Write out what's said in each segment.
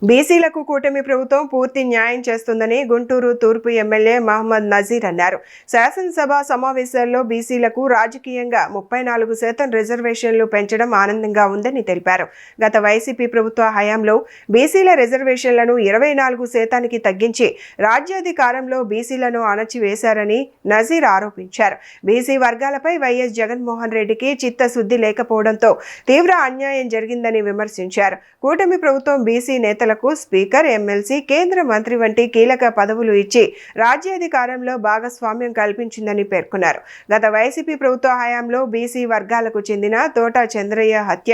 బీసీలకు కూటమి ప్రభుత్వం పూర్తి న్యాయం చేస్తుందని గుంటూరు తూర్పు ఎమ్మెల్యే మహమ్మద్ నజీర్ అన్నారు. శాసనసభ సమావేశాల్లో బీసీలకు రాజకీయంగా 34% రిజర్వేషన్లు పెంచడం ఆనందంగా ఉందని తెలిపారు. గత వైసీపీ ప్రభుత్వ హయాంలో బీసీల రిజర్వేషన్లను 24% తగ్గించి రాజ్యాధికారంలో బీసీలను అణచివేశారని నజీర్ ఆరోపించారు. బీసీ వర్గాలపై వైఎస్ జగన్మోహన్ రెడ్డికి చిత్తశుద్ధి లేకపోవడంతో తీవ్ర అన్యాయం జరిగిందని విమర్శించారు. కూటమి ప్రభుత్వం బీసీ నేతలకు స్పీకర్, ఎమ్మెల్సీ, కేంద్ర మంత్రి వంటి కీలక పదవులు ఇచ్చి రాజ్యాధికారంలో భాగస్వామ్యం కల్పించిందని పేర్కొన్నారు. గత వైసీపీ ప్రభుత్వ హయాంలో బీసీ వర్గాలకు చెందిన తోట చంద్రయ్య హత్య,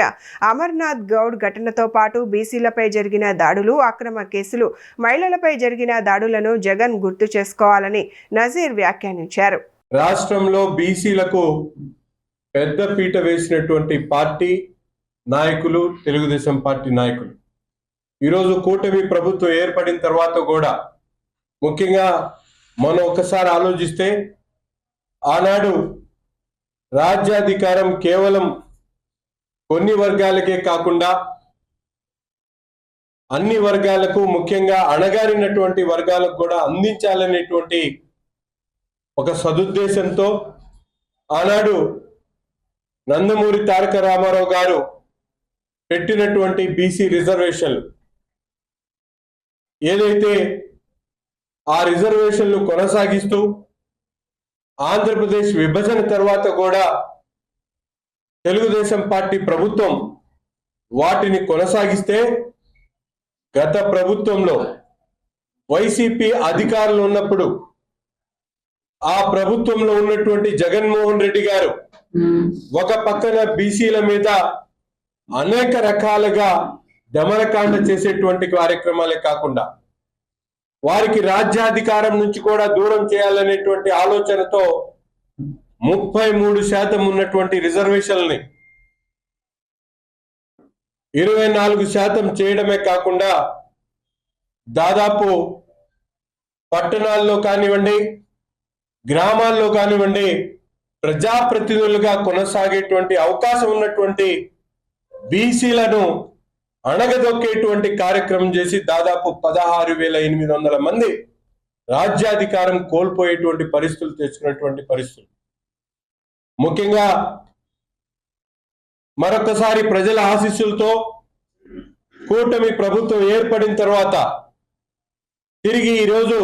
అమర్నాథ్ గౌడ్ ఘటనతో పాటు బీసీలపై జరిగిన దాడులు, అక్రమ కేసులు, మహిళలపై జరిగిన దాడులను జగన్ గుర్తు చేసుకోవాలని నజీర్ వ్యాఖ్యానించారు. రాష్ట్రంలో బీసీలకు పెద్ద పీట వేసినటువంటి పార్టీ నాయకులు తెలుగుదేశం పార్టీ నాయకులు. ఈరోజు కూటమి ప్రభుత్వం ఏర్పడిన తర్వాత కూడా ముఖ్యంగా మనం ఒకసారి ఆలోచిస్తే ఆనాడు రాజ్యాధికారం కేవలం కొన్ని వర్గాలకే కాకుండా అన్ని వర్గాలకు, ముఖ్యంగా అణగారినటువంటి వర్గాలకు కూడా అందించాలనేటువంటి ఒక సదుద్దేశంతో ఆనాడు నందమూరి తారక రామారావు గారు పెట్టినటువంటి బీసీ రిజర్వేషన్లు ఏదైతే ఆ రిజర్వేషన్లు కొనసాగిస్తూ ఆంధ్రప్రదేశ్ విభజన తర్వాత కూడా తెలుగుదేశం పార్టీ ప్రభుత్వం వాటిని కొనసాగిస్తే గత ప్రభుత్వంలో వైసీపీ అధికారులు ఉన్నప్పుడు ఆ ప్రభుత్వంలో ఉన్నటువంటి జగన్మోహన్ రెడ్డి గారు ఒక పక్కన బీసీల మీద అనేక రకాలుగా దమనకాండ చేసేటువంటి కార్యక్రమాలే కాకుండా వారికి రాజ్యాధికారం నుంచి కూడా దూరం చేయాలనేటువంటి ఆలోచనతో 33% ఉన్నటువంటి రిజర్వేషన్ని 24% చేయడమే కాకుండా దాదాపు పట్టణాల్లో కానివ్వండి, గ్రామాల్లో కానివ్వండి, ప్రజాప్రతినిధులుగా కొనసాగేటువంటి అవకాశం ఉన్నటువంటి బీసీలను అణగదొక్కేటువంటి కార్యక్రమం చేసి దాదాపు 16,800 మంది రాజ్యాధికారం కోల్పోయేటువంటి పరిస్థితులు తెచ్చుకున్నటువంటి పరిస్థితులు. ముఖ్యంగా మరొకసారి ప్రజల ఆశీస్సులతో కూటమి ప్రభుత్వం ఏర్పడిన తర్వాత తిరిగి ఈరోజు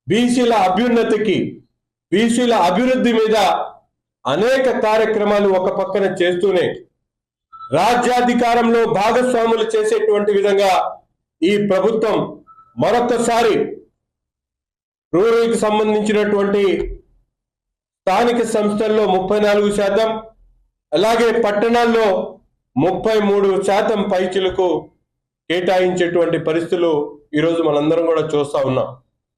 బీసీల అభ్యున్నతికి, బీసీల అభివృద్ధి మీద అనేక కార్యక్రమాలు ఒక పక్కన చేస్తూనే రాజ్యాధికారంలో భాగస్వాములు చేసేటువంటి విధంగా ఈ ప్రభుత్వం మరొకసారి రూరల్కి సంబంధించినటువంటి స్థానిక సంస్థల్లో 34%, అలాగే పట్టణాల్లో 33% పైచిలకు కేటాయించేటువంటి పరిస్థితులు ఈరోజు మనందరం కూడా చూస్తా ఉన్నాం.